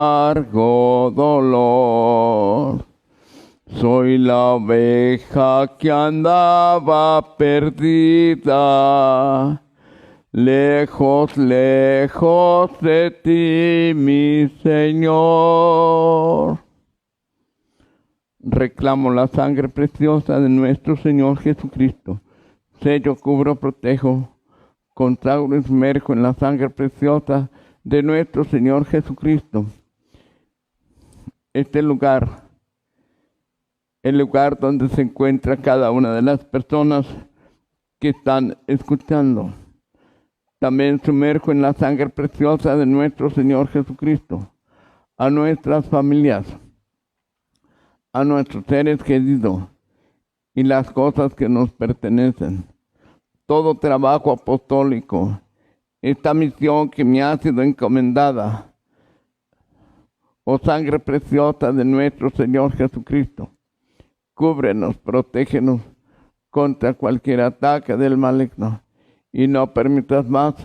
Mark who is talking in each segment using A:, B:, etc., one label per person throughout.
A: amargo dolor. Soy la oveja que andaba perdida, lejos, lejos de ti, mi Señor. Reclamo la sangre preciosa de nuestro Señor Jesucristo. Sello, cubro, protejo, consagro y sumerjo en la sangre preciosa de nuestro Señor Jesucristo. Este lugar, el lugar donde se encuentra cada una de las personas que están escuchando. También sumerjo en la sangre preciosa de nuestro Señor Jesucristo a nuestras familias, a nuestros seres queridos y las cosas que nos pertenecen. Todo trabajo apostólico, esta misión que me ha sido encomendada, oh sangre preciosa de nuestro Señor Jesucristo, cúbrenos, protégenos contra cualquier ataque del maligno y no permitas más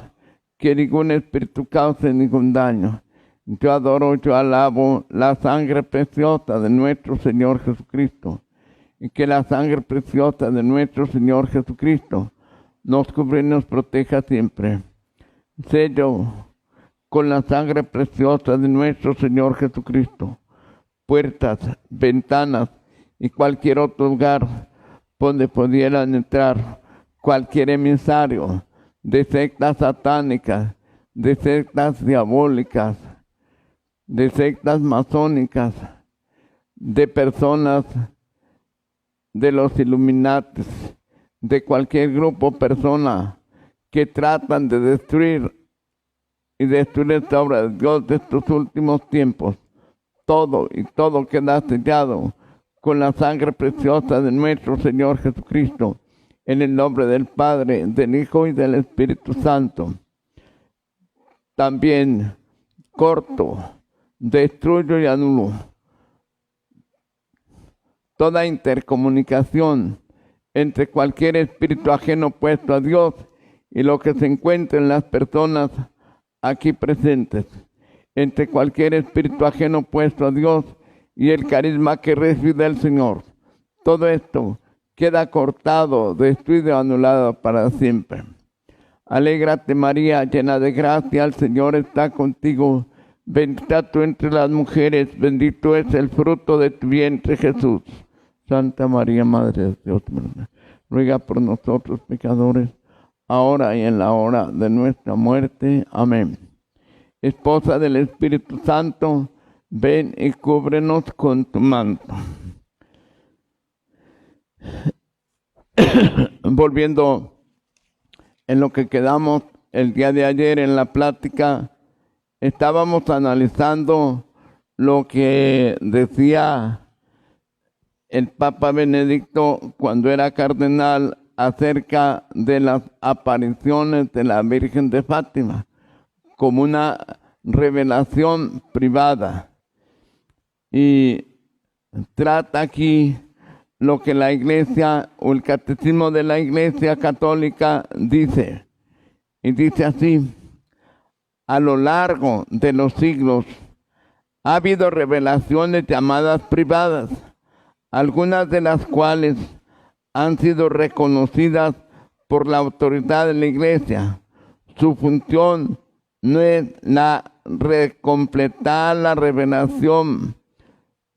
A: que ningún espíritu cause ningún daño. Yo adoro, yo alabo la sangre preciosa de nuestro Señor Jesucristo y que la sangre preciosa de nuestro Señor Jesucristo nos cubre y nos proteja siempre. Sello con la sangre preciosa de nuestro Señor Jesucristo puertas, ventanas y cualquier otro lugar donde pudieran entrar cualquier emisario de sectas satánicas, de sectas diabólicas, de sectas masónicas, de personas de los Illuminatis, de cualquier grupo o persona que tratan de destruir esta obra de Dios de estos últimos tiempos. Todo queda sellado con la sangre preciosa de nuestro Señor Jesucristo, en el nombre del Padre, del Hijo y del Espíritu Santo. También corto, destruyo y anulo toda intercomunicación entre cualquier espíritu ajeno puesto a Dios y lo que se encuentra en las personas aquí presentes, entre cualquier espíritu ajeno puesto a Dios y el carisma que recibe del Señor. Todo esto queda cortado, destruido, anulado para siempre. Alégrate María, llena de gracia, el Señor está contigo. Bendita tú entre las mujeres, bendito es el fruto de tu vientre Jesús. Santa María, Madre de Dios, ruega por nosotros pecadores, ahora y en la hora de nuestra muerte. Amén. Esposa del Espíritu Santo, ven y cúbrenos con tu manto. Volviendo en lo que quedamos el día de ayer en la plática, estábamos analizando lo que decía el Papa Benedicto cuando era cardenal acerca de las apariciones de la Virgen de Fátima como una revelación privada. Y trata aquí lo que la Iglesia o el Catecismo de la Iglesia Católica dice. Y dice así: a lo largo de los siglos ha habido revelaciones llamadas privadas, algunas de las cuales han sido reconocidas por la autoridad de la Iglesia. Su función no es la de completar la revelación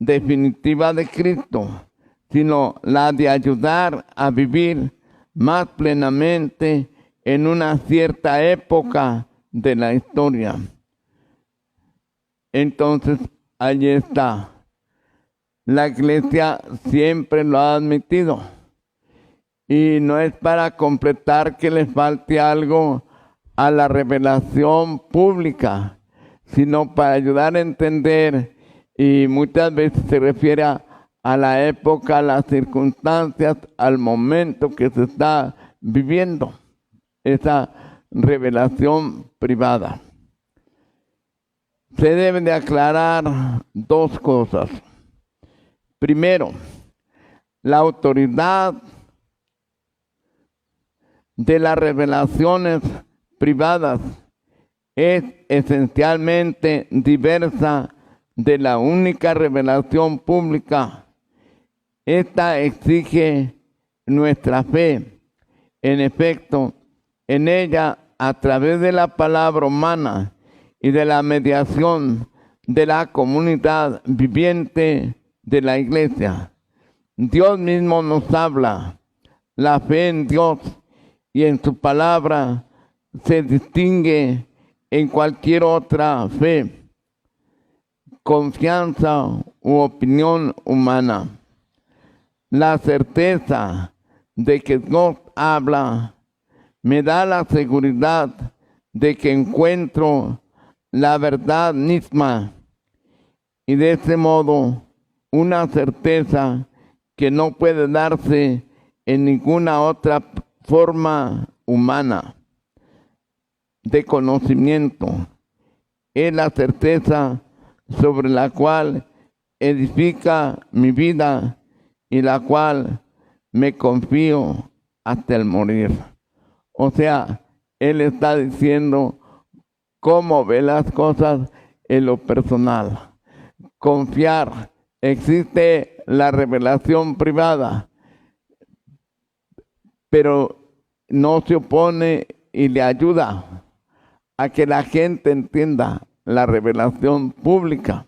A: definitiva de Cristo, sino la de ayudar a vivir más plenamente en una cierta época de la historia. Entonces, allí está. La Iglesia siempre lo ha admitido. Y no es para completar que le falte algo a la revelación pública, sino para ayudar a entender, y muchas veces se refiere a la época, a las circunstancias, al momento que se está viviendo, esa revelación privada. Se deben de aclarar dos cosas. Primero, la autoridad de las revelaciones privadas es esencialmente diversa de la única revelación pública. Esta exige nuestra fe. En efecto, en ella, a través de la palabra humana y de la mediación de la comunidad viviente de la Iglesia, Dios mismo nos habla. La fe en Dios y en su palabra se distingue en cualquier otra fe, confianza u opinión humana. La certeza de que Dios habla me da la seguridad de que encuentro la verdad misma, y de ese modo una certeza que no puede darse en ninguna otra forma humana de conocimiento. Es la certeza sobre la cual edifica mi vida y la cual me confío hasta el morir. O sea, él está diciendo cómo ve las cosas en lo personal. Confiar. Existe la revelación privada, pero no se opone y le ayuda a que la gente entienda la revelación pública.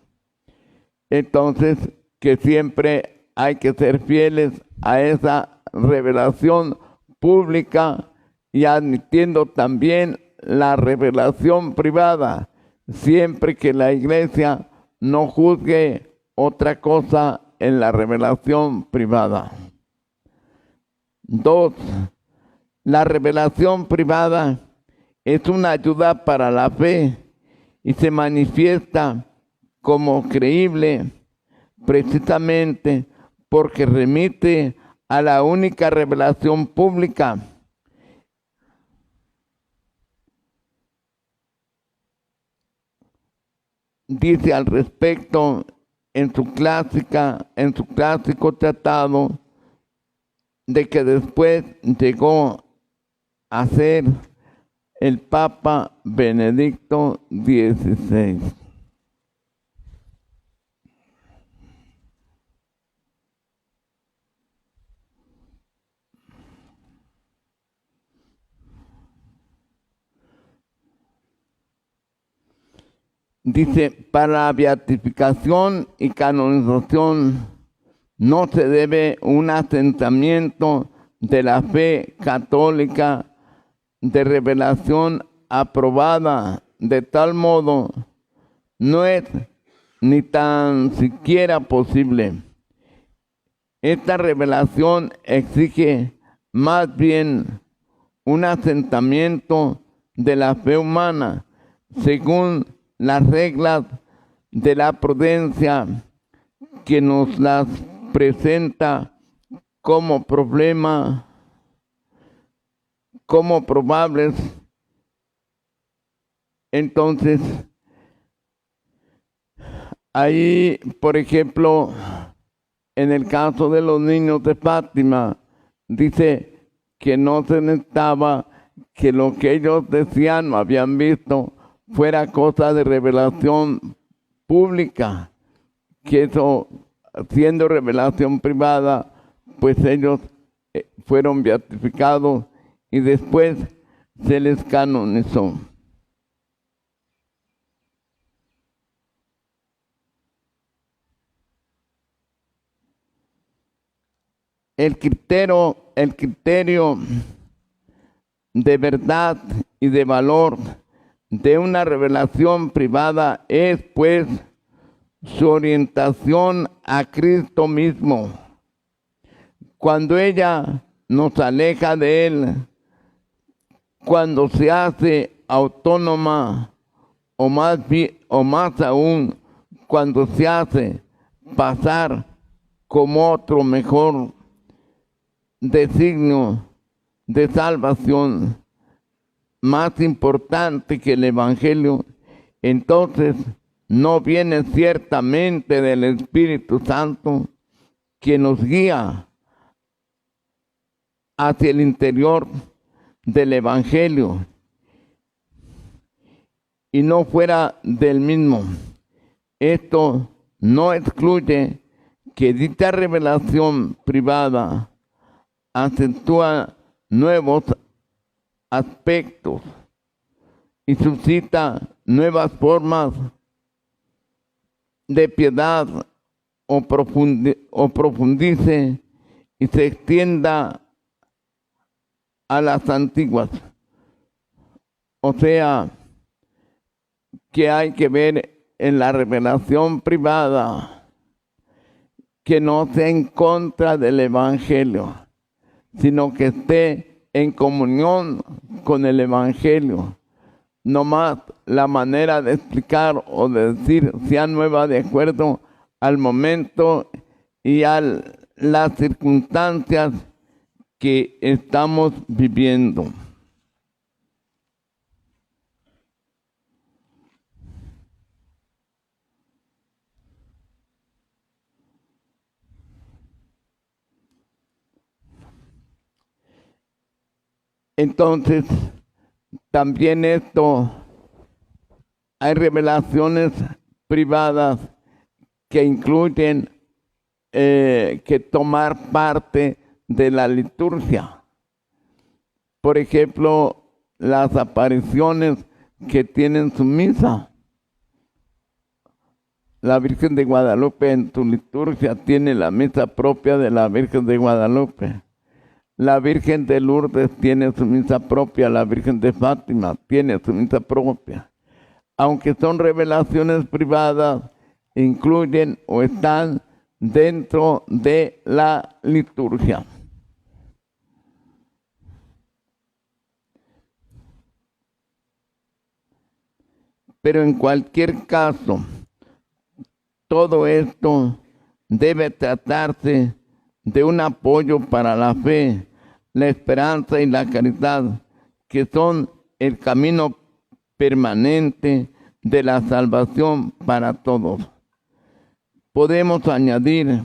A: Entonces, que siempre hay que ser fieles a esa revelación pública y admitiendo también la revelación privada, siempre que la Iglesia no juzgue otra cosa en la revelación privada. 2. La revelación privada es una ayuda para la fe y se manifiesta como creíble precisamente porque remite a la única revelación pública. Dice al respecto en su clásico tratado de que después llegó a ser el Papa Benedicto XVI. Dice, para la beatificación y canonización no se debe un asentamiento de la fe católica de revelación aprobada, de tal modo no es ni tan siquiera posible. Esta revelación exige más bien un asentamiento de la fe humana según las reglas de la prudencia que nos las presenta como problema, como probables. Entonces, ahí, por ejemplo, en el caso de los niños de Fátima, dice que no se necesitaba que lo que ellos decían o habían visto fuera cosa de revelación pública, que eso, siendo revelación privada, pues ellos fueron beatificados y después se les canonizó. El criterio de verdad y de valor de una revelación privada es, pues, su orientación a Cristo mismo. Cuando ella nos aleja de Él, cuando se hace autónoma, o más aún, cuando se hace pasar como otro mejor designio de salvación, más importante que el Evangelio, entonces no viene ciertamente del Espíritu Santo que nos guía hacia el interior del Evangelio y no fuera del mismo. Esto no excluye que dicha revelación privada acentúa nuevos aspectos y suscita nuevas formas de piedad o profundice y se extienda a las antiguas. O sea, que hay que ver en la revelación privada que no sea en contra del Evangelio, sino que esté en comunión con el Evangelio. No más la manera de explicar o de decir sea nueva de acuerdo al momento y a las circunstancias que estamos viviendo. Entonces, también hay revelaciones privadas que incluyen que tomar parte de la liturgia. Por ejemplo, las apariciones que tienen su misa. La Virgen de Guadalupe en su liturgia tiene la misa propia de la Virgen de Guadalupe. La Virgen de Lourdes tiene su misa propia, la Virgen de Fátima tiene su misa propia. Aunque son revelaciones privadas, incluyen o están dentro de la liturgia. Pero en cualquier caso, todo esto debe tratarse de un apoyo para la fe, la esperanza y la caridad, que son el camino permanente de la salvación para todos. Podemos añadir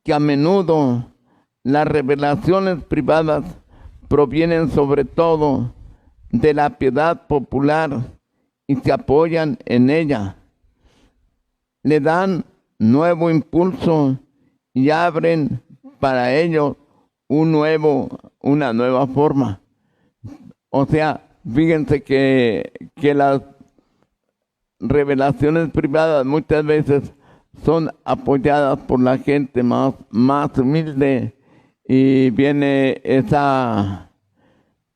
A: que a menudo las revelaciones privadas provienen sobre todo de la piedad popular y se apoyan en ella. Le dan nuevo impulso y abren para ellos una nueva forma. O sea, fíjense que las revelaciones privadas muchas veces son apoyadas por la gente más humilde y viene esa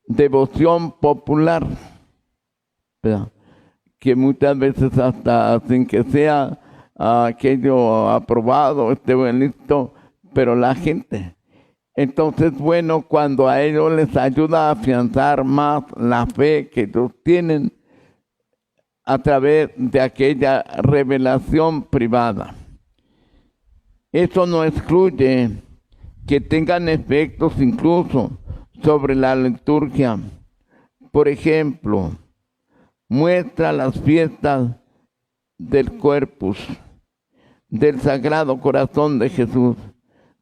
A: devoción popular, ¿verdad? Que muchas veces hasta sin que sea aquello aprobado, esté bien listo, pero la gente. Entonces, bueno, cuando a ellos les ayuda a afianzar más la fe que ellos tienen a través de aquella revelación privada. Eso no excluye que tengan efectos incluso sobre la liturgia. Por ejemplo, muestra las fiestas del Corpus, del Sagrado Corazón de Jesús,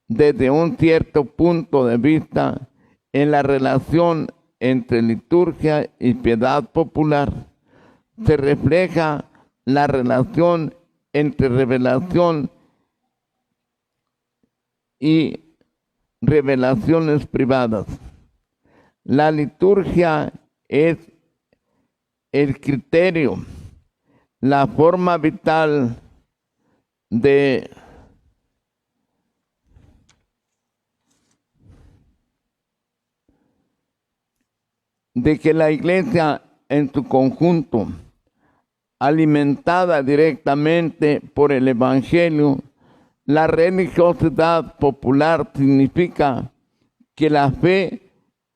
A: desde un cierto punto de vista en la relación entre liturgia y piedad popular. Se refleja la relación entre revelación y revelaciones privadas. La liturgia es el criterio, la forma vital de que la Iglesia en su conjunto, alimentada directamente por el Evangelio, la religiosidad popular significa que la fe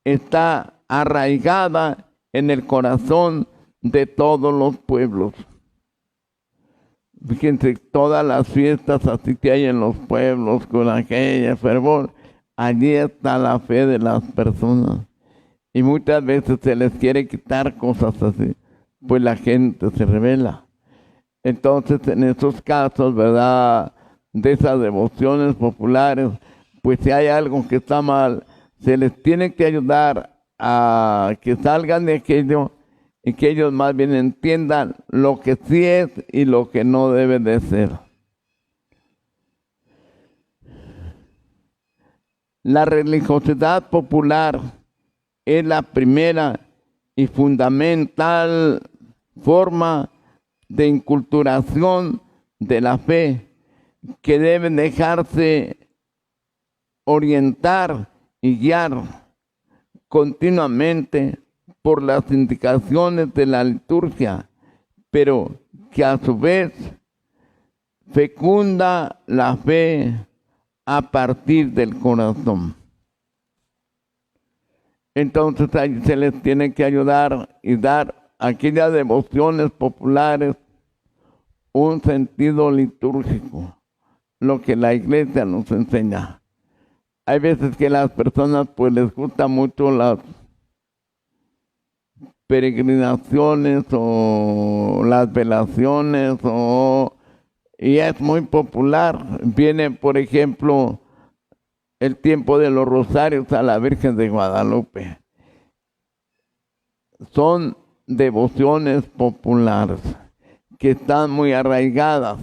A: está arraigada en el corazón de todos los pueblos. Fíjense, todas las fiestas así que hay en los pueblos con aquella fervor, allí está la fe de las personas. Y muchas veces se les quiere quitar cosas así, pues la gente se rebela. Entonces, en esos casos, ¿verdad?, de esas devociones populares, pues si hay algo que está mal, se les tiene que ayudar a que salgan de aquello y que ellos más bien entiendan lo que sí es y lo que no debe de ser. La religiosidad popular es la primera y fundamental forma de inculturación de la fe que debe dejarse orientar y guiar continuamente por las indicaciones de la liturgia, pero que a su vez fecunda la fe a partir del corazón. Entonces ahí se les tiene que ayudar y dar a aquellas devociones populares un sentido litúrgico, lo que la iglesia nos enseña. Hay veces que a las personas pues les gusta mucho las peregrinaciones o las velaciones y es muy popular. Viene, por ejemplo, el tiempo de los rosarios a la Virgen de Guadalupe. Son devociones populares que están muy arraigadas,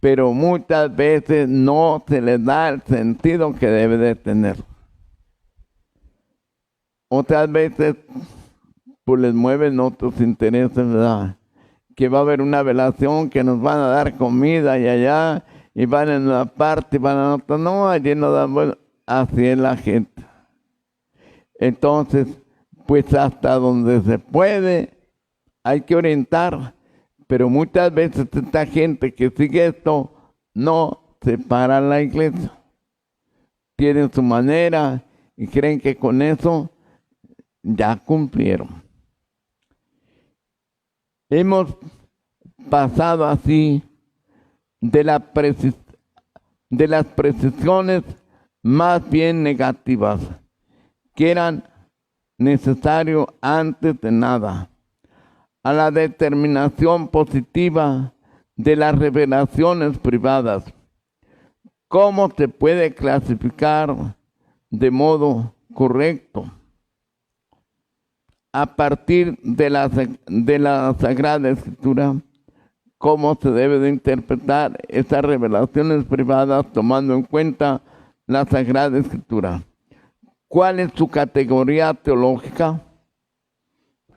A: pero muchas veces no se les da el sentido que debe de tener. Otras veces pues les mueven otros intereses, ¿verdad? Que va a haber una velación, que nos van a dar comida y allá, y van en una parte y van a otra. No, allí no dan, bueno, así es la gente. Entonces, pues hasta donde se puede, hay que orientar. Pero muchas veces esta gente que sigue esto no separa la iglesia. Tienen su manera y creen que con eso ya cumplieron. Hemos pasado así de las precisiones más bien negativas, que eran necesarias antes de nada, a la determinación positiva de las revelaciones privadas. ¿Cómo se puede clasificar de modo correcto a partir de la Sagrada Escritura? ¿Cómo se debe de interpretar esas revelaciones privadas tomando en cuenta la Sagrada Escritura? ¿Cuál es su categoría teológica?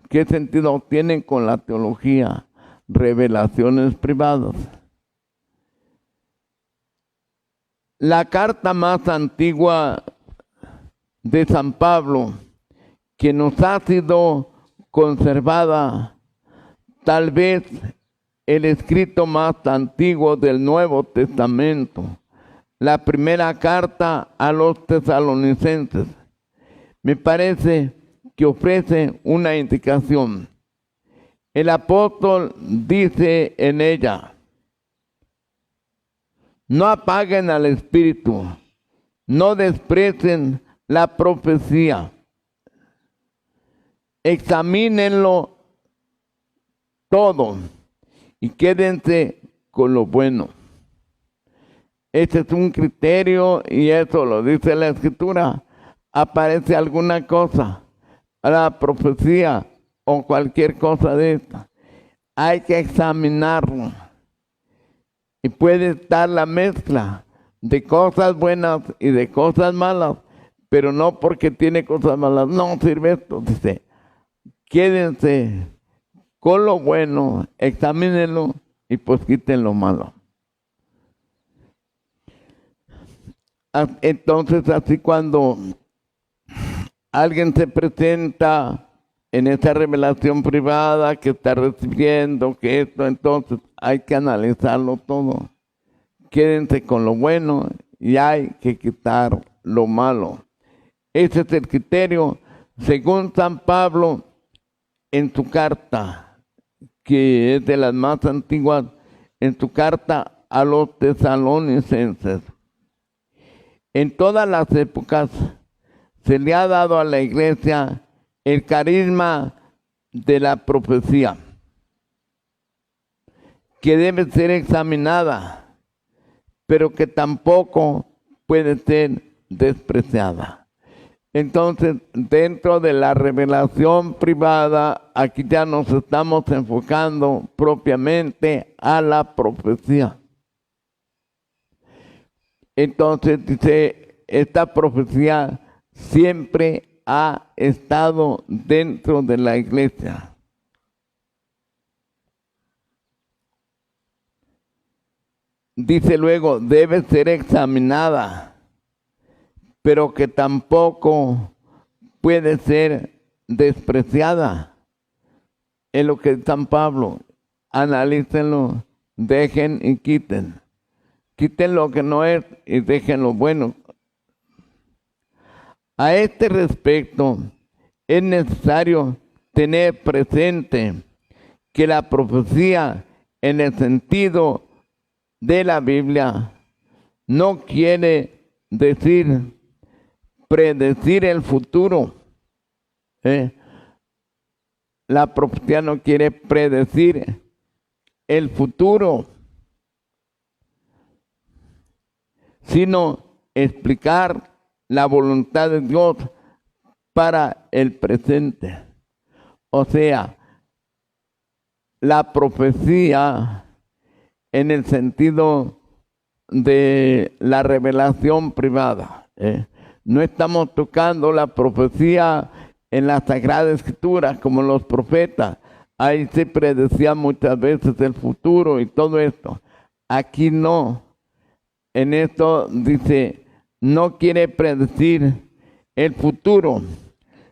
A: ¿Qué sentido tienen con la teología? Revelaciones privadas. La carta más antigua de San Pablo, que nos ha sido conservada, tal vez el escrito más antiguo del Nuevo Testamento, la primera carta a los tesalonicenses, me parece que ofrece una indicación. El apóstol dice en ella: no apaguen al espíritu, no desprecien la profecía, examínenlo todo y quédense con lo bueno. Este es un criterio y eso lo dice la Escritura. Aparece alguna cosa, la profecía o cualquier cosa de esta, hay que examinarlo. Y puede estar la mezcla de cosas buenas y de cosas malas, pero no porque tiene cosas malas, no sirve esto. Dice, quédense con lo bueno, examínenlo y pues quiten lo malo. Entonces, así cuando alguien se presenta en esa revelación privada que está recibiendo, que esto, entonces hay que analizarlo todo. Quédense con lo bueno y hay que quitar lo malo. Ese es el criterio, según San Pablo, en su carta, que es de las más antiguas, en su carta a los tesalonicenses. En todas las épocas se le ha dado a la iglesia el carisma de la profecía, que debe ser examinada, pero que tampoco puede ser despreciada. Entonces, dentro de la revelación privada, aquí ya nos estamos enfocando propiamente a la profecía. Entonces, dice, esta profecía siempre ha estado dentro de la iglesia. Dice luego, debe ser examinada, pero que tampoco puede ser despreciada. Es lo que San Pablo, analícenlo, dejen y quiten. Quiten lo que no es y dejen lo bueno. A este respecto, es necesario tener presente que la profecía, en el sentido de la Biblia, no quiere decir predecir el futuro. La profecía no quiere predecir el futuro, sino explicar la voluntad de Dios para el presente. O sea, la profecía en el sentido de la revelación privada. No estamos tocando la profecía en la Sagrada Escritura como los profetas. Ahí se predecía muchas veces el futuro y todo esto. Aquí no. En esto dice, no quiere predecir el futuro,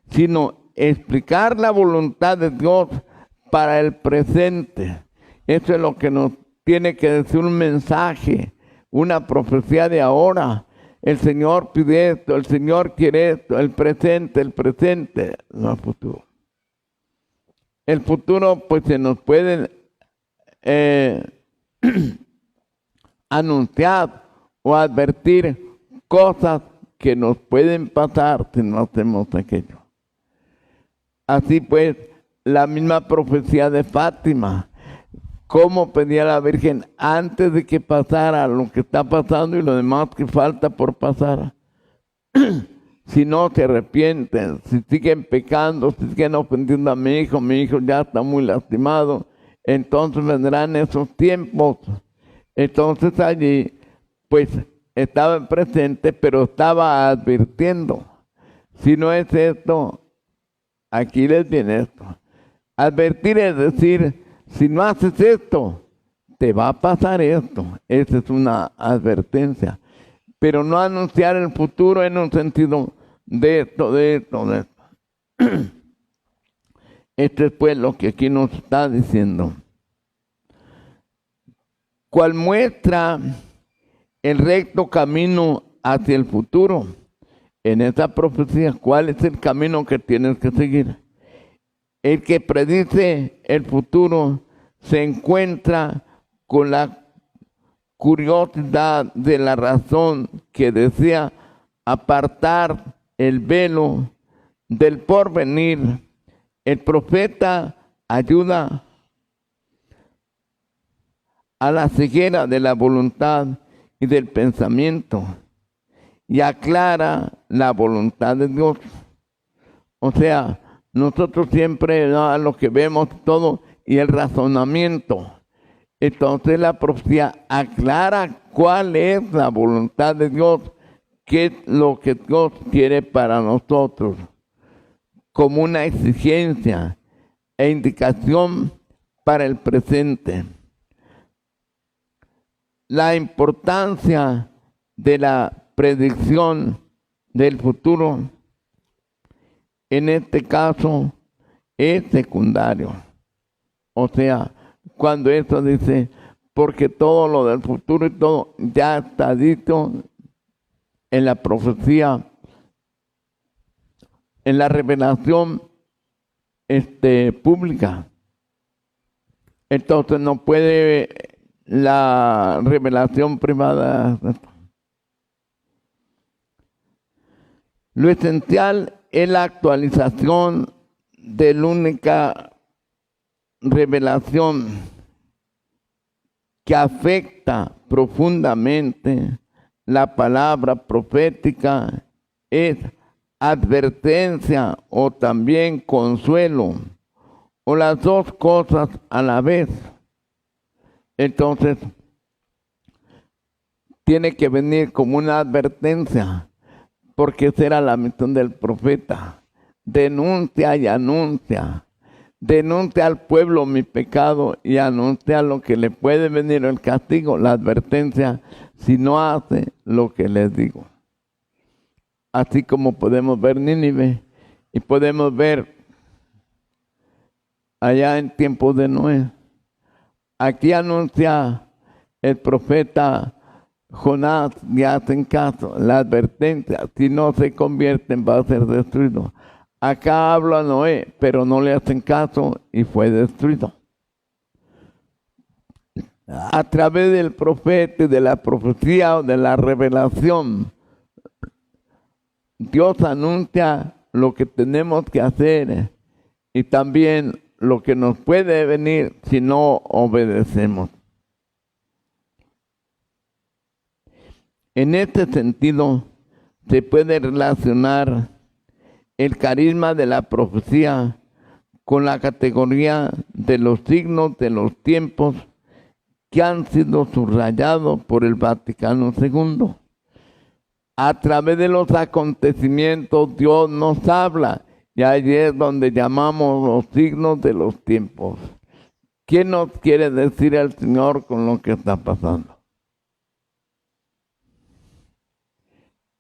A: sino explicar la voluntad de Dios para el presente. Eso es lo que nos tiene que decir un mensaje, una profecía de ahora. El Señor pide esto, el Señor quiere esto, el presente, no el futuro. El futuro pues se nos puede anunciar o advertir cosas que nos pueden pasar si no hacemos aquello. Así pues, la misma profecía de Fátima, cómo pedía la Virgen antes de que pasara lo que está pasando y lo demás que falta por pasar. Si no se arrepienten, si siguen pecando, si siguen ofendiendo a mi hijo ya está muy lastimado, entonces vendrán esos tiempos. Entonces allí, pues, estaba presente, pero estaba advirtiendo. Si no es esto, aquí les viene esto. Advertir es decir, si no haces esto, te va a pasar esto. Esa es una advertencia. Pero no anunciar el futuro en un sentido de esto. Esto es pues lo que aquí nos está diciendo. Cual muestra el recto camino hacia el futuro. En esta profecía, ¿cuál es el camino que tienes que seguir? El que predice el futuro se encuentra con la curiosidad de la razón que desea apartar el velo del porvenir. El profeta ayuda a la ceguera de la voluntad y del pensamiento y aclara la voluntad de Dios. O sea, nosotros siempre lo que vemos todo y el razonamiento. Entonces la profecía aclara cuál es la voluntad de Dios, qué es lo que Dios quiere para nosotros, como una exigencia e indicación para el presente. La importancia de la predicción del futuro, en este caso, es secundario. O sea, cuando esto dice, porque todo lo del futuro y todo ya está dicho en la profecía, en la revelación pública. Entonces no puede la revelación privada. Lo esencial es la actualización de la única revelación que afecta profundamente la palabra profética, es advertencia o también consuelo, o las dos cosas a la vez. Entonces, tiene que venir como una advertencia, porque esa era la misión del profeta. Denuncia y anuncia. Denuncia al pueblo mi pecado y anuncia lo que le puede venir el castigo, la advertencia, si no hace lo que les digo. Así como podemos ver Nínive y podemos ver allá en tiempos de Noé. Aquí anuncia el profeta Jonás, y hacen caso, la advertencia, si no se convierten va a ser destruido. Acá habla Noé, pero no le hacen caso y fue destruido. A través del profeta, de la profecía o de la revelación, Dios anuncia lo que tenemos que hacer y también lo que nos puede venir si no obedecemos. En este sentido, se puede relacionar el carisma de la profecía con la categoría de los signos de los tiempos que han sido subrayados por el Vaticano II. A través de los acontecimientos Dios nos habla, y ahí es donde llamamos los signos de los tiempos. ¿Qué nos quiere decir el Señor con lo que está pasando?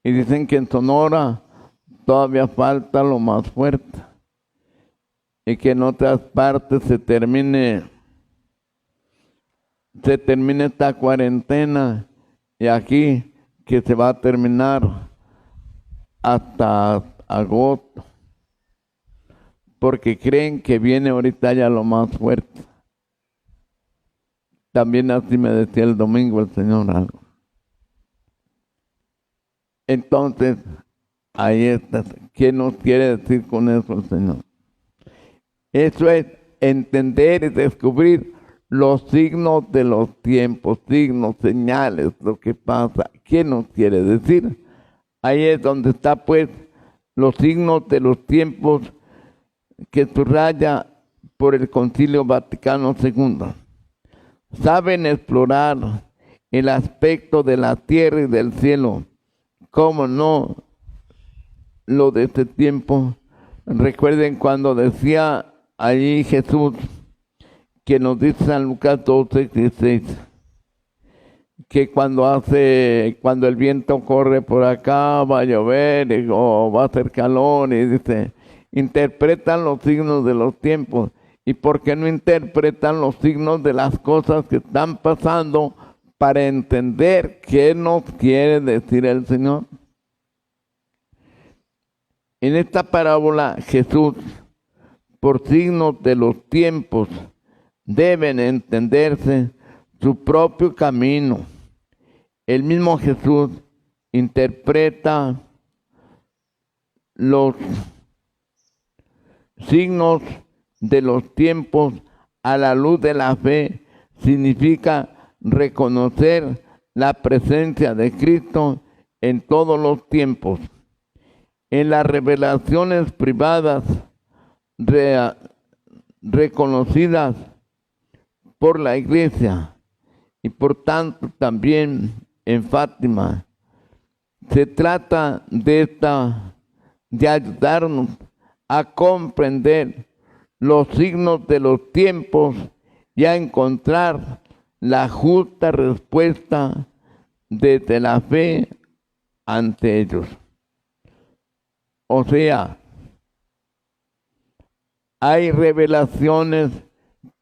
A: Y dicen que en Sonora todavía falta lo más fuerte, y que en otras partes se termine esta cuarentena, y aquí que se va a terminar hasta agosto, porque creen que viene ahorita ya lo más fuerte. También así me decía el domingo el Señor algo. Entonces, ahí está. ¿Qué nos quiere decir con eso el Señor? Eso es entender y descubrir los signos de los tiempos, signos, señales, lo que pasa. ¿Qué nos quiere decir? Ahí es donde está pues los signos de los tiempos que subraya por el Concilio Vaticano II. Saben explorar el aspecto de la tierra y del cielo, cómo no lo de este tiempo. Recuerden cuando decía allí Jesús, que nos dice San Lucas 12:16, que cuando el viento corre por acá va a llover o va a hacer calor, y dice, interpretan los signos de los tiempos. ¿Y por qué no interpretan los signos de las cosas que están pasando para entender qué nos quiere decir el Señor? En esta parábola Jesús, por signos de los tiempos, deben entenderse su propio camino. El mismo Jesús interpreta los signos de los tiempos a la luz de la fe. Significa reconocer la presencia de Cristo en todos los tiempos. En las revelaciones privadas reconocidas por la Iglesia y por tanto también en Fátima, se trata de ayudarnos a comprender los signos de los tiempos y a encontrar la justa respuesta desde la fe ante ellos. O sea, hay revelaciones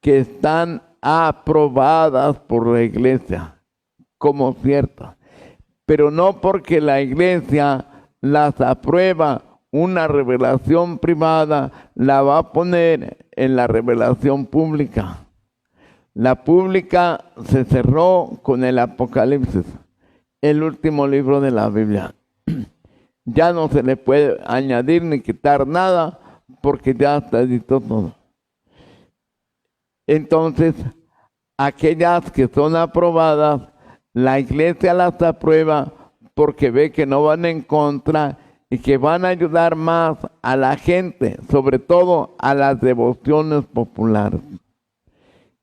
A: que están aprobadas por la Iglesia como ciertas, pero no porque la Iglesia las aprueba. Una revelación privada la va a poner en la revelación pública. La pública se cerró con el Apocalipsis, el último libro de la Biblia. Ya no se le puede añadir ni quitar nada porque ya está escrito todo. Entonces, aquellas que son aprobadas, la Iglesia las aprueba porque ve que no van en contra y que van a ayudar más a la gente, sobre todo a las devociones populares.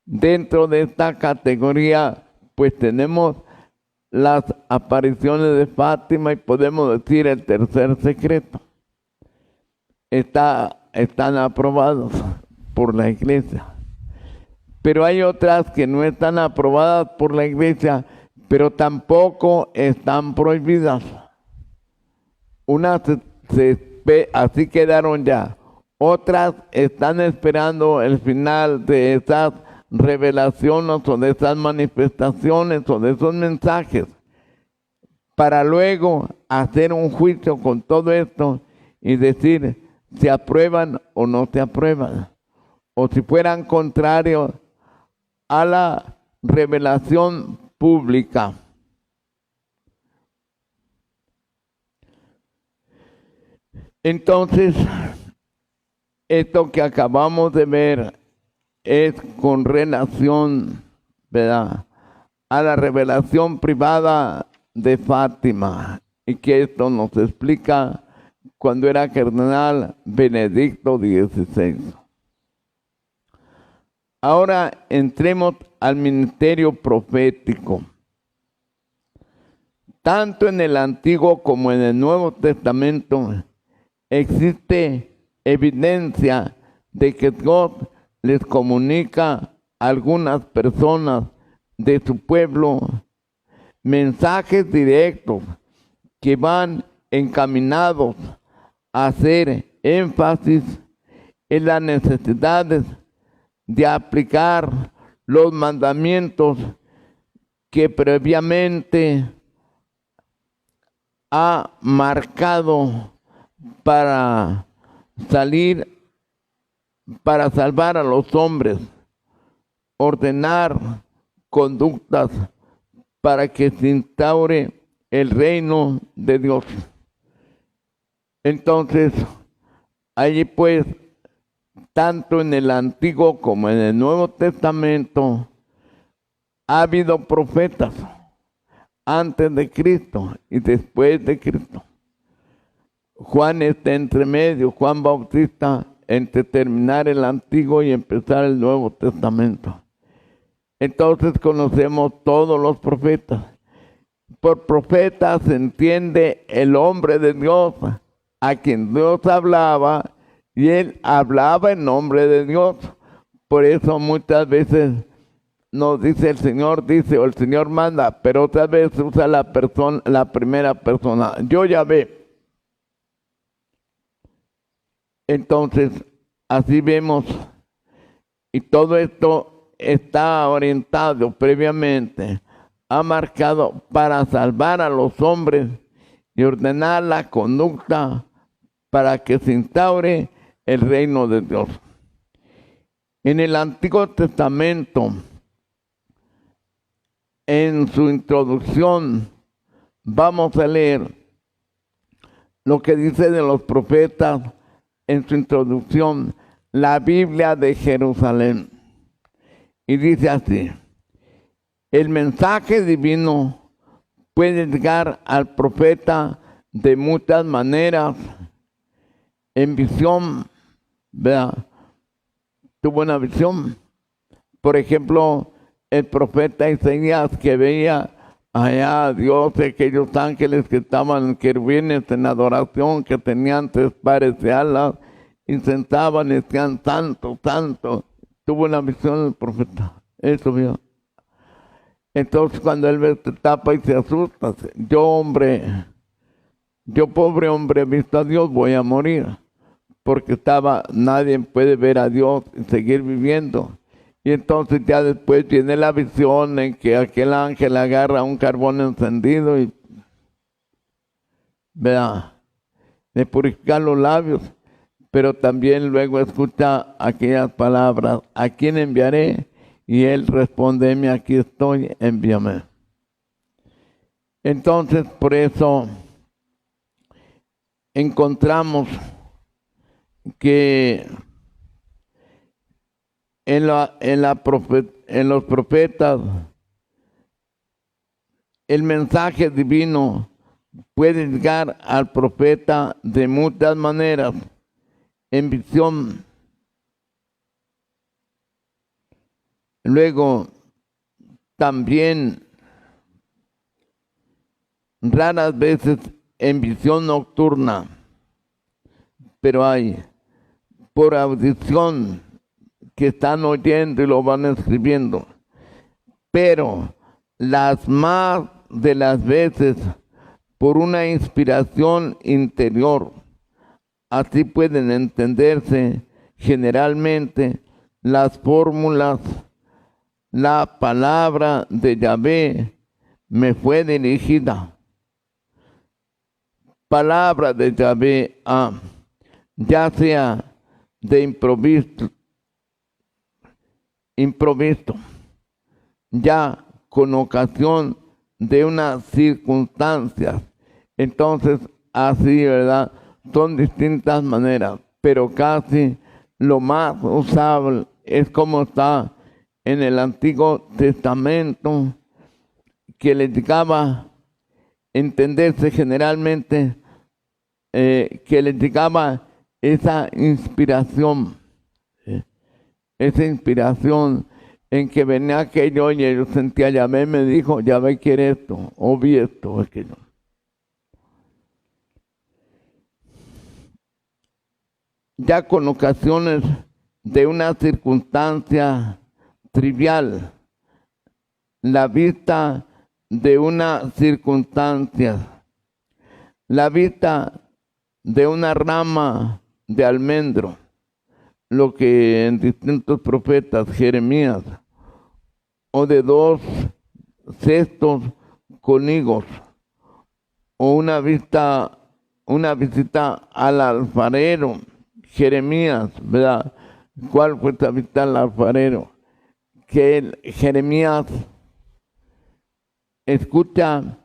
A: Dentro de esta categoría, pues tenemos las apariciones de Fátima y podemos decir el tercer secreto. Están aprobados por la Iglesia. Pero hay otras que no están aprobadas por la Iglesia, pero tampoco están prohibidas. Unas así quedaron ya. Otras están esperando el final de esas revelaciones o de esas manifestaciones o de esos mensajes para luego hacer un juicio con todo esto y decir si aprueban o no se aprueban, o si fueran contrarios a la revelación pública. Entonces, esto que acabamos de ver es con relación, ¿verdad?, a la revelación privada de Fátima, y que esto nos explica cuando era cardenal Benedicto XVI. Ahora entremos al ministerio profético. Tanto en el Antiguo como en el Nuevo Testamento existe evidencia de que Dios les comunica a algunas personas de su pueblo mensajes directos que van encaminados a hacer énfasis en las necesidades de aplicar los mandamientos que previamente ha marcado para salvar a los hombres, ordenar conductas para que se instaure el reino de Dios. Entonces, allí pues, tanto en el Antiguo como en el Nuevo Testamento, ha habido profetas antes de Cristo y después de Cristo. Juan está entre medio, Juan Bautista, entre terminar el Antiguo y empezar el Nuevo Testamento. Entonces conocemos todos los profetas. Por profeta se entiende el hombre de Dios, a quien Dios hablaba, y él hablaba en nombre de Dios. Por eso muchas veces nos dice el Señor dice o el Señor manda, pero otras veces usa la primera persona, yo Yahvé. Entonces, así vemos, y todo esto está orientado previamente, ha marcado para salvar a los hombres y ordenar la conducta para que se instaure el reino de Dios. En el Antiguo Testamento, en su introducción, vamos a leer lo que dice de los profetas en su introducción, la Biblia de Jerusalén. Y dice así: el mensaje divino puede llegar al profeta de muchas maneras. En visión, ¿verdad? Tuvo una visión. Por ejemplo, el profeta Isaías, que veía allá a Dios, aquellos ángeles que estaban querubines en adoración, que tenían 3 pares de alas, y sentaban y decían, santo, santo. Tuvo una visión el profeta. Eso vio. Entonces cuando él ve, se tapa y se asusta. Yo pobre hombre, he visto a Dios, voy a morir. Porque nadie puede ver a Dios y seguir viviendo. Y entonces ya después viene la visión en que aquel ángel agarra un carbón encendido y, ¿verdad?, le purifica los labios. Pero también luego escucha aquellas palabras, ¿a quién enviaré? Y él responde, aquí estoy, envíame. Entonces, por eso encontramos que en los profetas el mensaje divino puede llegar al profeta de muchas maneras, en visión. Luego, también raras veces en visión nocturna, pero hay por audición que están oyendo y lo van escribiendo. Pero las más de las veces por una inspiración interior. Así pueden entenderse generalmente las fórmulas. La palabra de Yahvé me fue dirigida. Palabra de Yahvé, ya sea de improviso, ya con ocasión de unas circunstancias. Entonces, así, ¿verdad? Son distintas maneras, pero casi lo más usable es como está en el Antiguo Testamento, que le llegaba a entenderse generalmente, que le llegaba esa inspiración en que venía aquello y yo sentía, Yahvé me dijo, Yahvé quiere esto, o vi esto, o aquello. Ya con ocasiones de una circunstancia trivial, la vista de una circunstancia, la vista de una rama de almendro, lo que en distintos profetas, Jeremías, o de 2 cestos con higos, o una visita al alfarero, Jeremías, ¿verdad? ¿Cuál fue esta visita al alfarero? Que Jeremías escucha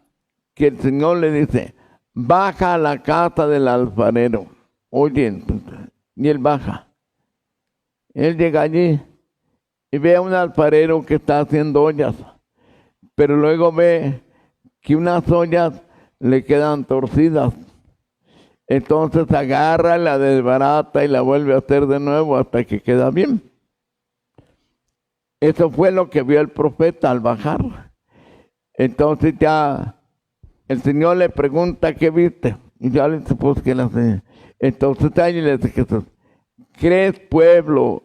A: que el Señor le dice, baja a la casa del alfarero. Oye, y él baja. Él llega allí y ve a un alfarero que está haciendo ollas, pero luego ve que unas ollas le quedan torcidas. Entonces agarra, la desbarata y la vuelve a hacer de nuevo hasta que queda bien. Eso fue lo que vio el profeta al bajar. Entonces ya el Señor le pregunta, ¿qué viste? Y ya le dice, pues que la sé. Entonces ahí le dice Jesús, ¿crees, pueblo?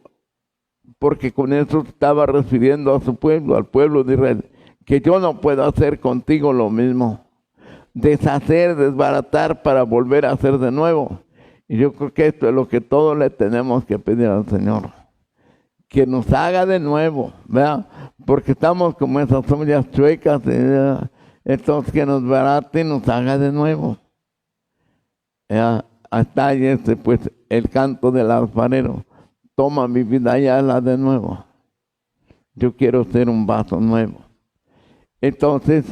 A: Porque con eso estaba refiriendo a su pueblo, al pueblo de Israel, que yo no puedo hacer contigo lo mismo. Deshacer, desbaratar para volver a hacer de nuevo. Y yo creo que esto es lo que todos le tenemos que pedir al Señor. Que nos haga de nuevo, ¿verdad? Porque estamos como esas ollas chuecas, entonces que nos barate y nos haga de nuevo. Hasta ahí pues el canto del alfarero. Toma mi vida y hazla de nuevo. Yo quiero ser un vaso nuevo. Entonces,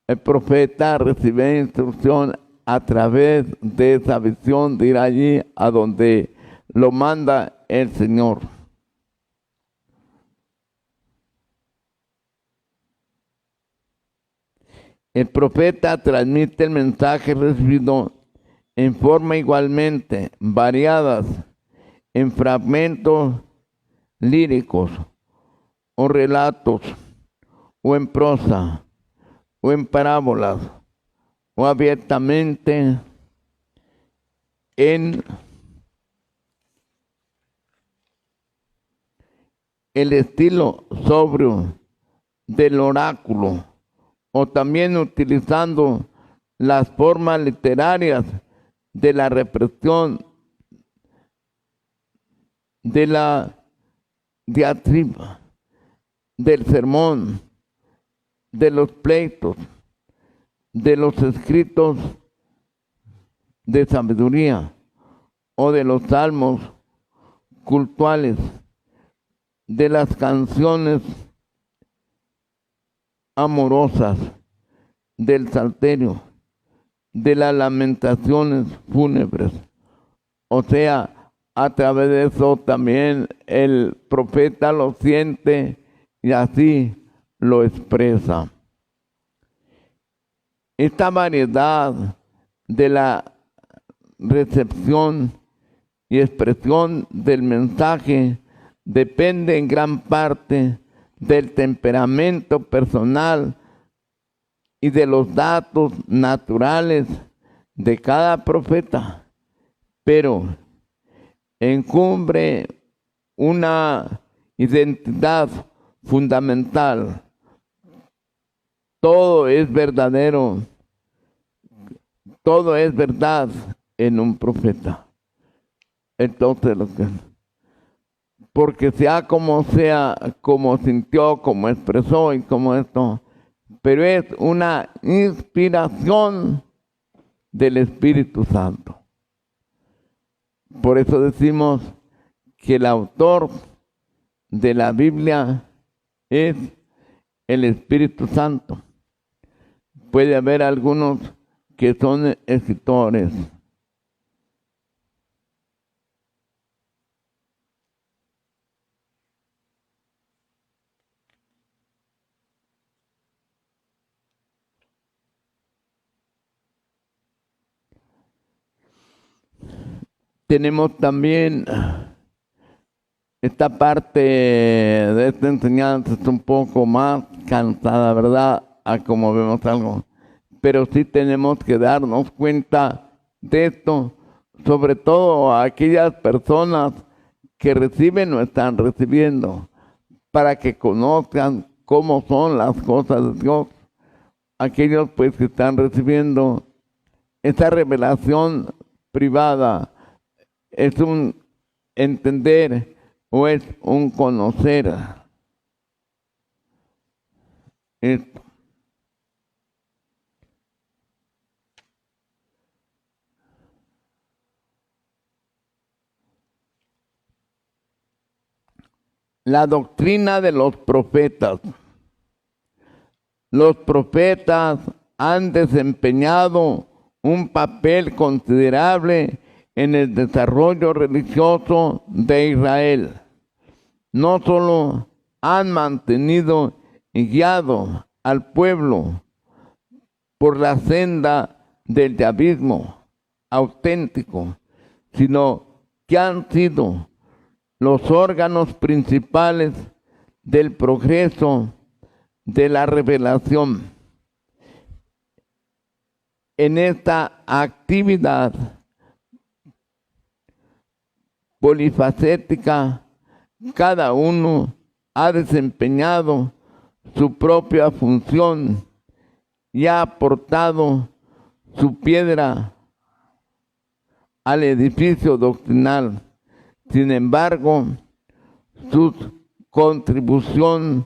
A: el profeta recibe instrucción a través de esa visión de ir allí a donde lo manda el Señor. El profeta transmite el mensaje recibido en forma igualmente variadas, en fragmentos líricos o relatos, o en prosa, o en parábolas, o abiertamente en el estilo sobrio del oráculo, o también utilizando las formas literarias de la represión, de la diatriba, del sermón, de los pleitos, de los escritos de sabiduría o de los salmos cultuales, de las canciones amorosas, del salterio, de las lamentaciones fúnebres. O sea, a través de eso también el profeta lo siente y así lo expresa. esta variedad de la recepción y expresión del mensaje depende en gran parte del temperamento personal y de los datos naturales de cada profeta, pero encumbre una identidad fundamental. Todo es verdadero, todo es verdad en un profeta. Entonces, porque sea, como sintió, como expresó y como esto, pero es una inspiración del Espíritu Santo. Por eso decimos que el autor de la Biblia es el Espíritu Santo. Puede haber algunos que son escritores. Tenemos también esta parte de esta enseñanza, es un poco más cansada, ¿verdad? A como vemos algo. Pero sí tenemos que darnos cuenta de esto, sobre todo a aquellas personas que reciben o están recibiendo, para que conozcan cómo son las cosas de Dios. Aquellos pues que están recibiendo esta revelación privada, es un entender o es un conocer esto. La doctrina de los profetas. Los profetas han desempeñado un papel considerable en el desarrollo religioso de Israel. No solo han mantenido y guiado al pueblo por la senda del yavismo auténtico, sino que han sido los órganos principales del progreso de la revelación. En esta actividad polifacética, cada uno ha desempeñado su propia función y ha aportado su piedra al edificio doctrinal. Sin embargo, sus contribuciones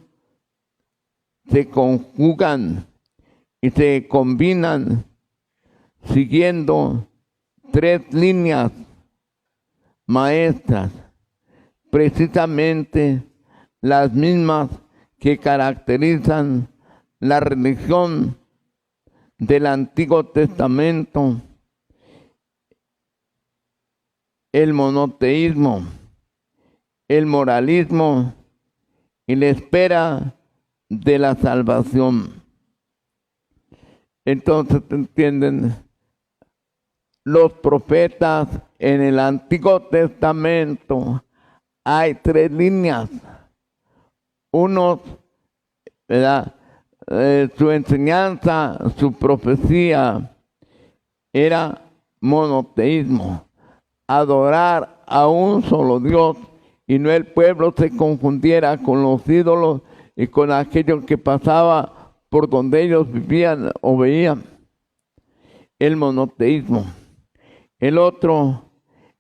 A: se conjugan y se combinan siguiendo tres líneas maestras, precisamente las mismas que caracterizan la religión del Antiguo Testamento: el monoteísmo, el moralismo y la espera de la salvación. Entonces, ¿entienden? Los profetas en el Antiguo Testamento hay tres líneas. Unos, ¿verdad? Su enseñanza, su profecía era monoteísmo, adorar a un solo Dios, y no el pueblo se confundiera con los ídolos y con aquello que pasaba por donde ellos vivían o veían. El monoteísmo. El otro,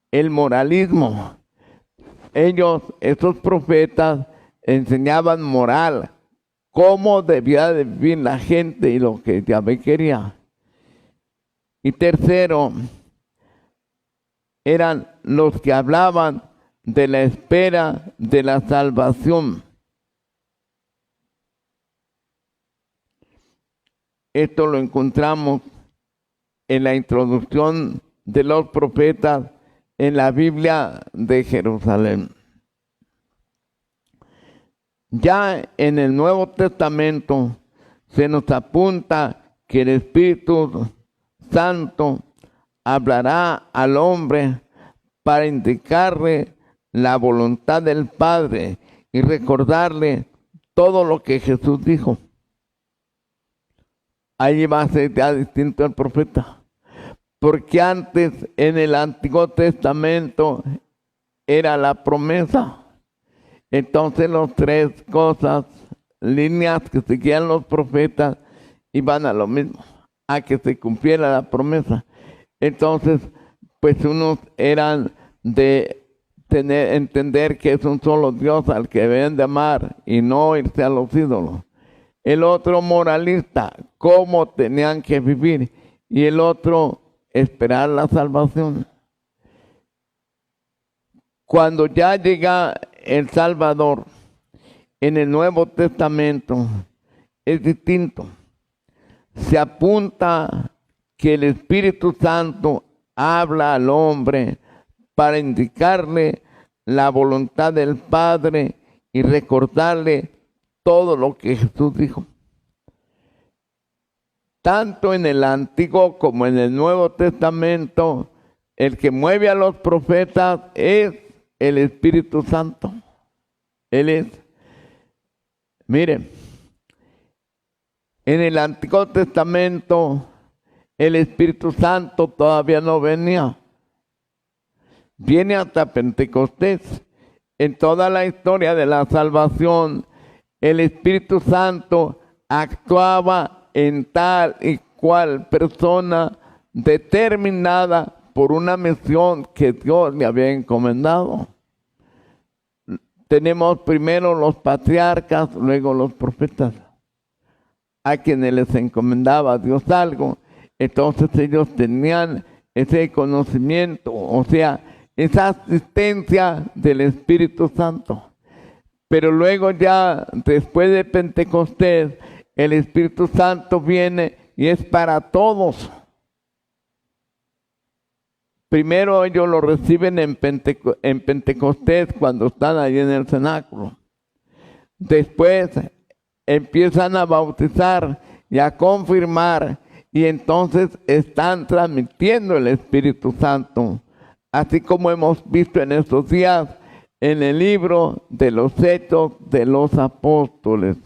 A: el moralismo. Ellos, estos profetas, enseñaban moral, cómo debía de vivir la gente y lo que Yahvé quería. Y tercero, eran los que hablaban de la espera de la salvación. Esto lo encontramos en la introducción de los profetas en la Biblia de Jerusalén. Ya en el Nuevo Testamento se nos apunta que el Espíritu Santo hablará al hombre para indicarle la voluntad del Padre y recordarle todo lo que Jesús dijo. Ahí va a ser ya distinto el profeta. Porque antes en el Antiguo Testamento era la promesa. Entonces las tres cosas, líneas que seguían los profetas, iban a lo mismo, a que se cumpliera la promesa. Entonces, pues unos eran de entender que es un solo Dios al que deben de amar y no irse a los ídolos. El otro moralista, cómo tenían que vivir. Y el otro, esperar la salvación. Cuando ya llega el Salvador en el Nuevo Testamento, es distinto. Se apunta que el Espíritu Santo habla al hombre para indicarle la voluntad del Padre y recordarle todo lo que Jesús dijo. Tanto en el Antiguo como en el Nuevo Testamento, el que mueve a los profetas es el Espíritu Santo. Él es. Miren, en el Antiguo Testamento el Espíritu Santo todavía no venía. Viene hasta Pentecostés. En toda la historia de la salvación, el Espíritu Santo actuaba en tal y cual persona determinada por una misión que Dios le había encomendado. Tenemos primero los patriarcas, luego los profetas, a quienes les encomendaba Dios algo. Entonces ellos tenían ese conocimiento, o sea, esa asistencia del Espíritu Santo. Pero luego ya, después de Pentecostés, el Espíritu Santo viene y es para todos. Primero ellos lo reciben en Pentecostés cuando están ahí en el cenáculo. Después empiezan a bautizar y a confirmar y entonces están transmitiendo el Espíritu Santo. Así como hemos visto en estos días en el libro de los Hechos de los Apóstoles.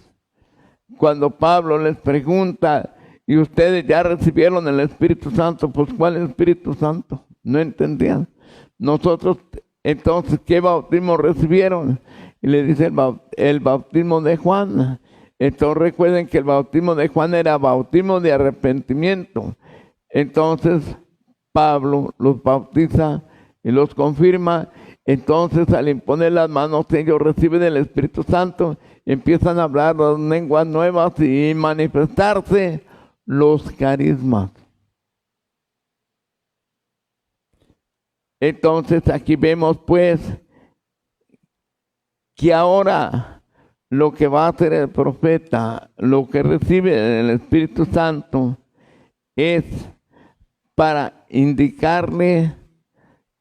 A: Cuando Pablo les pregunta, ¿y ustedes ya recibieron el Espíritu Santo? Pues ¿cuál Espíritu Santo? No entendían. Nosotros, entonces, ¿qué bautismo recibieron? Y le dice el bautismo de Juan. Entonces recuerden que el bautismo de Juan era bautismo de arrepentimiento. Entonces Pablo los bautiza y los confirma. Entonces al imponer las manos ellos reciben el Espíritu Santo, empiezan a hablar las lenguas nuevas y manifestarse los carismas. Entonces aquí vemos pues que ahora lo que va a hacer el profeta, lo que recibe el Espíritu Santo, es para indicarle,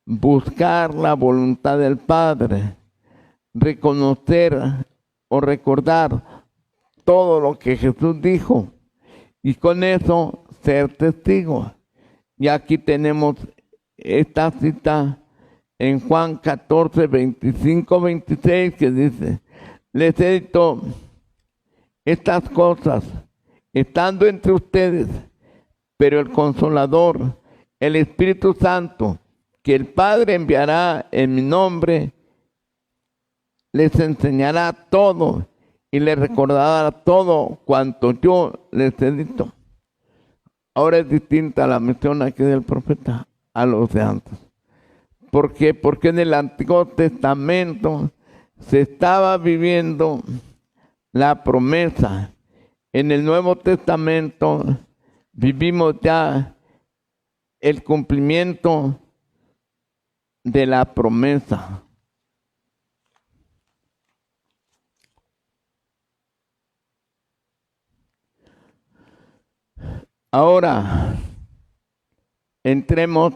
A: buscar la voluntad del Padre, reconocer o recordar todo lo que Jesús dijo y con eso ser testigo. Y aquí tenemos esta cita en Juan 14, 25, 26 que dice: les he dicho estas cosas estando entre ustedes, pero el Consolador, el Espíritu Santo, que el Padre enviará en mi nombre, les enseñará todo y les recordará todo cuanto yo les he dicho. Ahora es distinta la misión aquí del profeta a los de antes. ¿Por qué? Porque en el Antiguo Testamento se estaba viviendo la promesa. En el Nuevo Testamento vivimos ya el cumplimiento de la promesa. Ahora, entremos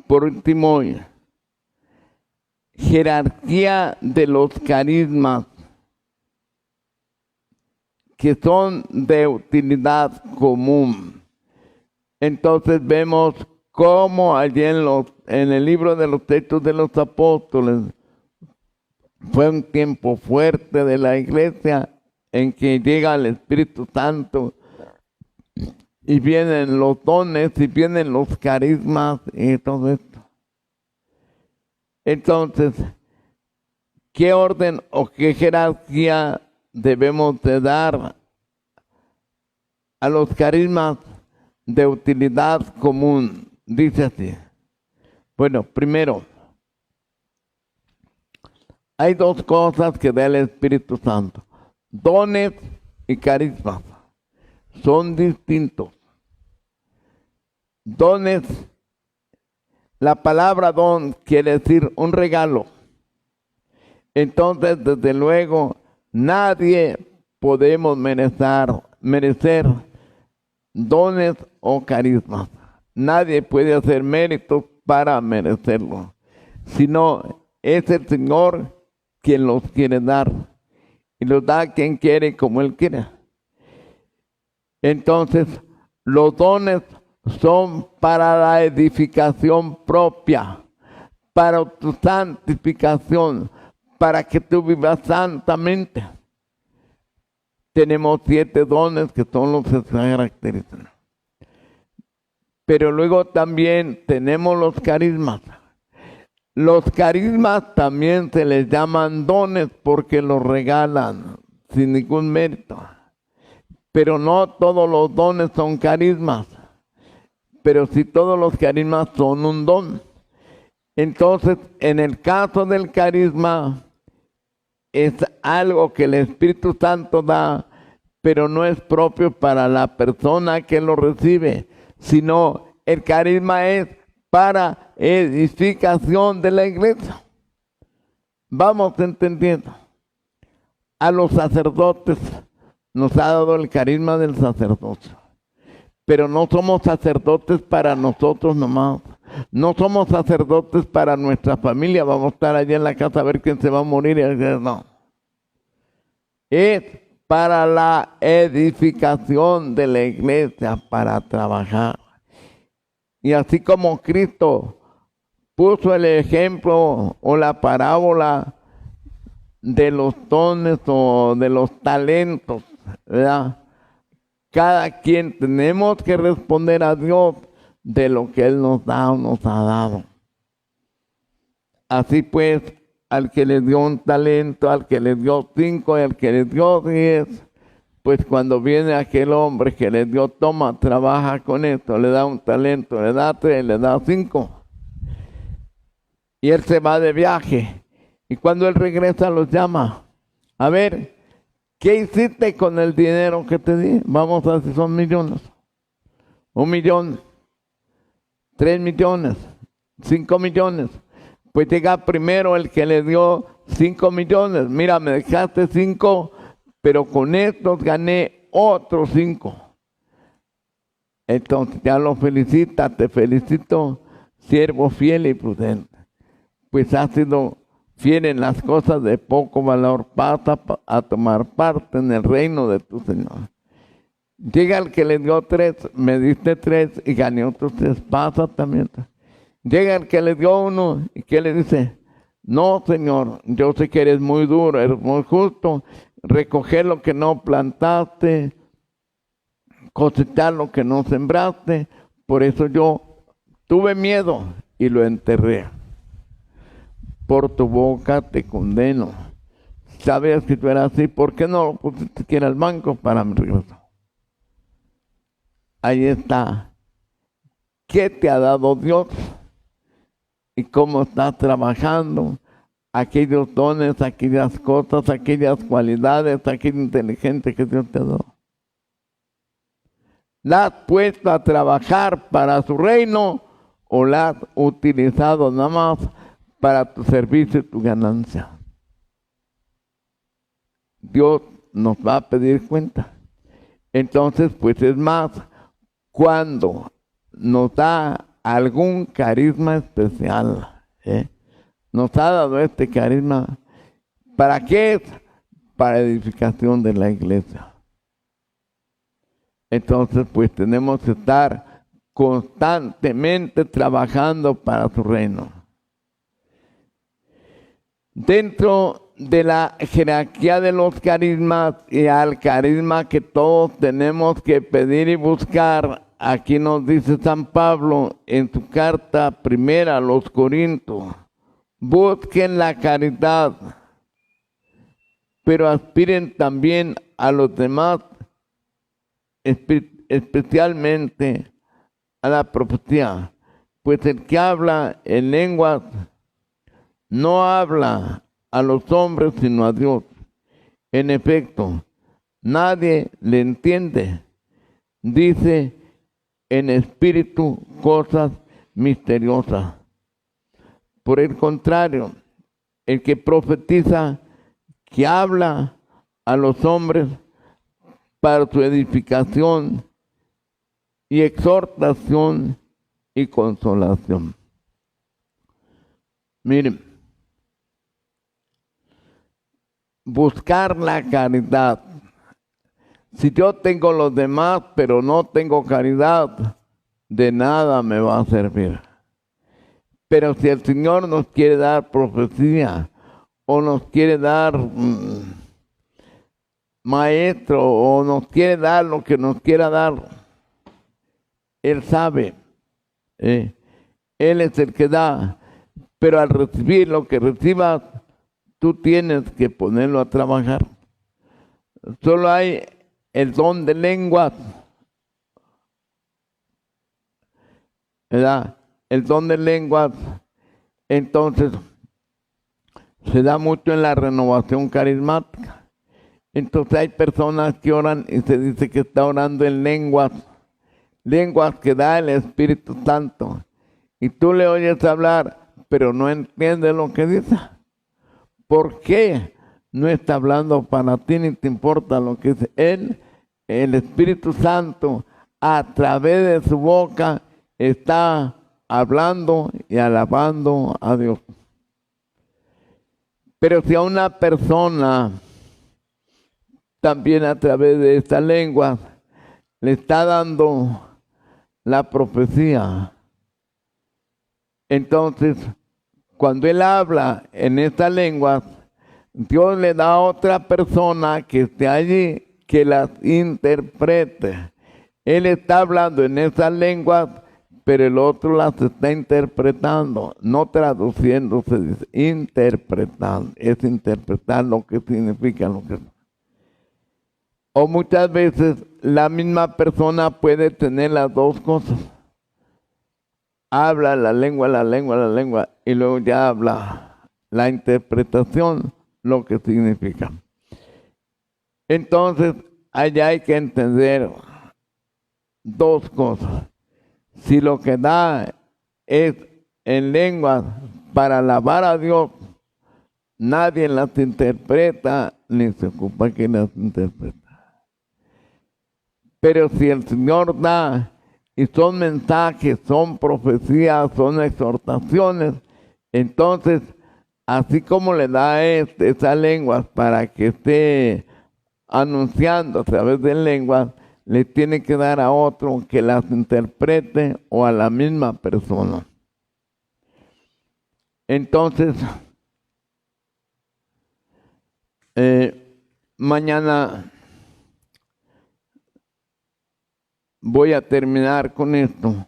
A: por último, jerarquía de los carismas. que son de utilidad común. Entonces vemos cómo allí en el libro de los Hechos de los Apóstoles fue un tiempo fuerte de la iglesia en que llega el Espíritu Santo y vienen los dones y vienen los carismas y todo esto. Entonces, ¿qué orden o qué jerarquía debemos de dar a los carismas de utilidad común? Dice así. Bueno, primero, hay dos cosas que da el Espíritu Santo. Dones y carismas. Son distintos. Dones, la palabra don quiere decir un regalo. Entonces, desde luego, nadie podemos merecer dones o carismas. Nadie puede hacer méritos para merecerlo, sino es el Señor quien los quiere dar, y los da quien quiere como Él quiere. Entonces, los dones son para la edificación propia, para tu santificación, para que tú vivas santamente. Tenemos 7 dones que son los que se caracterizan. Pero luego también tenemos los carismas. Los carismas también se les llaman dones porque los regalan sin ningún mérito. Pero no todos los dones son carismas. Pero sí todos los carismas son un don. Entonces, en el caso del carisma, es algo que el Espíritu Santo da, pero no es propio para la persona que lo recibe, sino el carisma es para edificación de la iglesia. Vamos entendiendo. A los sacerdotes nos ha dado el carisma del sacerdocio, pero no somos sacerdotes para nosotros nomás. No somos sacerdotes para nuestra familia. Vamos a estar allá en la casa a ver quién se va a morir. No. Es para la edificación de la iglesia, para trabajar. Y así como Cristo puso el ejemplo o la parábola de los dones o de los talentos, ¿verdad? Cada quien tenemos que responder a Dios de lo que Él nos da o nos ha dado. Así pues, al que le dio un talento, al que le dio 5 y al que le dio 10, pues cuando viene aquel hombre que le dio, toma, trabaja con esto, le da un talento, le da 3, le da 5. Y él se va de viaje. Y cuando él regresa los llama. A ver, ¿qué hiciste con el dinero que te di? Vamos a ver si son millones. 1 millón. 3 millones, 5 millones. Pues llega primero el que le dio 5 millones. Mira, me dejaste 5, pero con estos gané otros 5. Entonces ya lo felicita, te felicito, siervo fiel y prudente. Pues has sido fiel en las cosas de poco valor, pasa a tomar parte en el reino de tu Señor. Llega el que le dio 3, me diste 3 y gané otros 3, pasa también. Llega el que le dio 1 y que le dice, no, Señor, yo sé que eres muy duro, eres muy justo, recoger lo que no plantaste, cosechar lo que no sembraste, por eso yo tuve miedo y lo enterré. Por tu boca te condeno. Sabías que tú eras así, ¿por qué no lo pusiste siquiera al banco para mi regreso? Ahí está. ¿Qué te ha dado Dios? ¿Y cómo estás trabajando? Aquellos dones, aquellas cosas, aquellas cualidades, aquella inteligencia que Dios te ha dado. ¿La has puesto a trabajar para su reino o la has utilizado nada más para tu servicio y tu ganancia? Dios nos va a pedir cuenta. Entonces, pues es más, cuando nos da algún carisma especial, nos ha dado este carisma, ¿para qué es? Para edificación de la iglesia. Entonces, pues tenemos que estar constantemente trabajando para su reino. Dentro de la jerarquía de los carismas y al carisma que todos tenemos que pedir y buscar, aquí nos dice San Pablo en su carta primera a los Corintios, busquen la caridad, pero aspiren también a los demás, especialmente a la profecía, pues el que habla en lenguas no habla a los hombres sino a Dios. En efecto, nadie le entiende. Dice en espíritu cosas misteriosas. Por el contrario, el que profetiza, que habla a los hombres para su edificación y exhortación y consolación. Miren, buscar la caridad. Si yo tengo los demás, pero no tengo caridad, de nada me va a servir. Pero si el Señor nos quiere dar profecía, o nos quiere dar maestro, o nos quiere dar lo que nos quiera dar, Él sabe. Él es el que da. Pero al recibir lo que recibas, tú tienes que ponerlo a trabajar. Solo hay el don de lenguas, ¿verdad? El don de lenguas, entonces, se da mucho en la renovación carismática. Entonces hay personas que oran y se dice que está orando en lenguas, lenguas que da el Espíritu Santo. Y tú le oyes hablar, pero no entiendes lo que dice. ¿Por qué? No está hablando para ti ni te importa lo que dice. Él, el Espíritu Santo, a través de su boca, está hablando y alabando a Dios. Pero si a una persona, también a través de esta lengua, le está dando la profecía, entonces, cuando él habla en esta lengua, Dios le da a otra persona que esté allí que las interprete. Él está hablando en esas lenguas, pero el otro las está interpretando, no traduciendo, se dice interpretando, es interpretar lo que significa lo que. O muchas veces la misma persona puede tener las dos cosas. Habla la lengua, y luego ya habla la interpretación, lo que significa. Entonces, allá hay que entender dos cosas. Si lo que da es en lenguas para alabar a Dios, nadie las interpreta, ni se ocupa que las interpreta. Pero si el Señor da, y son mensajes, son profecías, son exhortaciones, entonces, así como le da esas lenguas para que esté anunciando a través de lenguas, le tiene que dar a otro que las interprete o a la misma persona. Entonces, mañana voy a terminar con esto,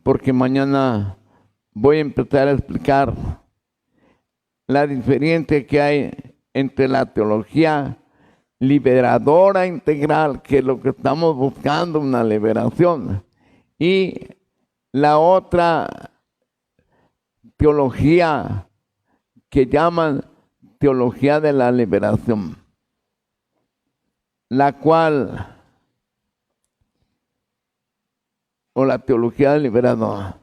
A: porque mañana voy a empezar a explicar la diferencia que hay entre la teología liberadora integral, que es lo que estamos buscando, una liberación, y la otra teología que llaman teología de la liberación, la cual, o la teología liberadora,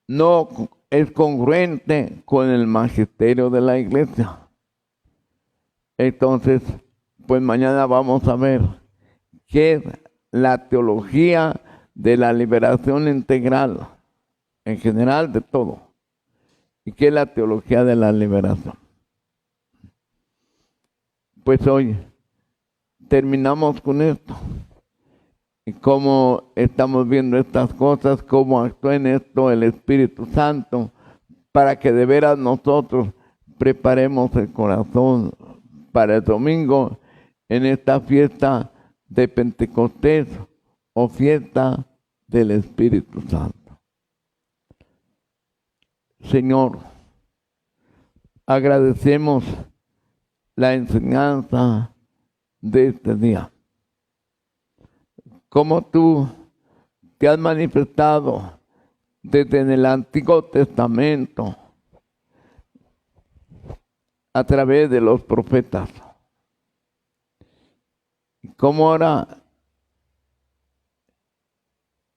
A: no es congruente con el magisterio de la Iglesia. Entonces, pues mañana vamos a ver qué es la teología de la liberación integral, en general de todo, y qué es la teología de la liberación. Pues hoy terminamos con esto. y cómo estamos viendo estas cosas, cómo actúa en esto el Espíritu Santo, para que de veras nosotros preparemos el corazón para el domingo en esta fiesta de Pentecostés o fiesta del Espíritu Santo. Señor, agradecemos la enseñanza de este día. Como tú te has manifestado desde en el Antiguo Testamento a través de los profetas. Como ahora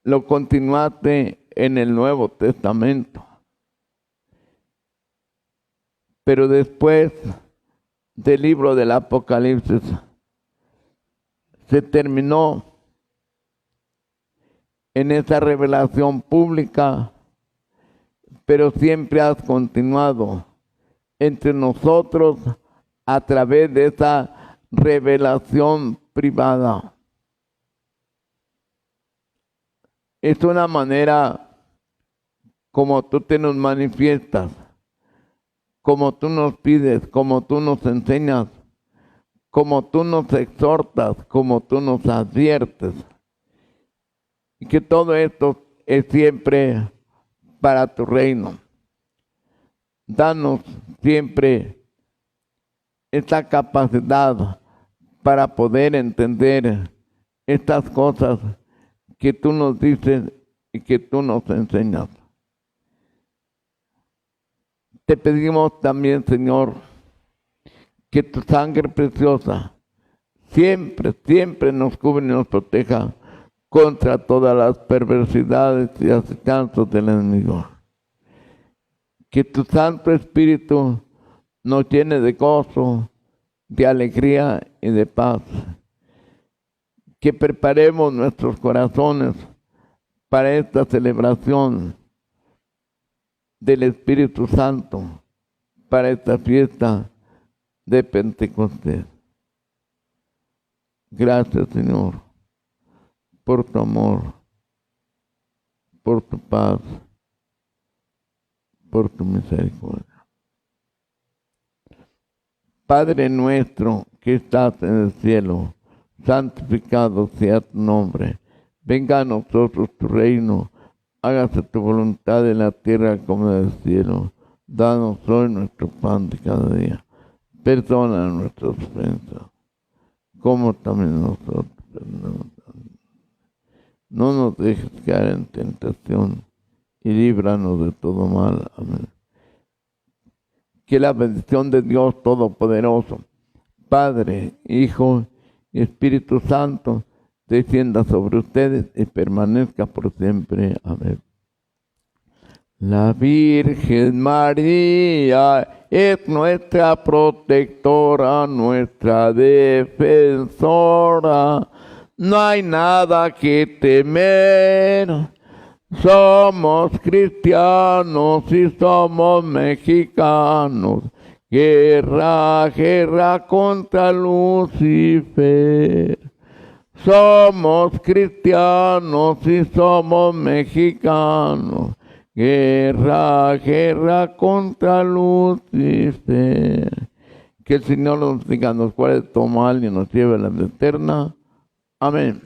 A: lo continuaste en el Nuevo Testamento. Pero después del libro del Apocalipsis se terminó en esa revelación pública, pero siempre has continuado entre nosotros a través de esa revelación privada. Es una manera como tú te nos manifiestas, como tú nos pides, como tú nos enseñas, como tú nos exhortas, como tú nos adviertes. Y que todo esto es siempre para tu reino. Danos siempre esta capacidad para poder entender estas cosas que tú nos dices y que tú nos enseñas. Te pedimos también, Señor, que tu sangre preciosa siempre, siempre nos cubra y nos proteja contra todas las perversidades y acechanzas del enemigo. Que tu Santo Espíritu nos llene de gozo, de alegría y de paz. Que preparemos nuestros corazones para esta celebración del Espíritu Santo, para esta fiesta de Pentecostés. Gracias, Señor, por tu amor, por tu paz, por tu misericordia. Padre nuestro que estás en el cielo, santificado sea tu nombre. Venga a nosotros tu reino. Hágase tu voluntad en la tierra como en el cielo. Danos hoy nuestro pan de cada día. Perdona nuestras ofensas, como también nosotros perdonamos. No nos dejes caer en tentación y líbranos de todo mal. Amén. Que la bendición de Dios Todopoderoso, Padre, Hijo y Espíritu Santo, descienda sobre ustedes y permanezca por siempre. Amén. La Virgen María es nuestra protectora, nuestra defensora. No hay nada que temer. Somos cristianos y somos mexicanos. Guerra, guerra contra Lucifer. Somos cristianos y somos mexicanos. Guerra, guerra contra Lucifer. Que el Señor nos diga, nos guarde de todo mal y nos lleve a la vida eterna. Amén.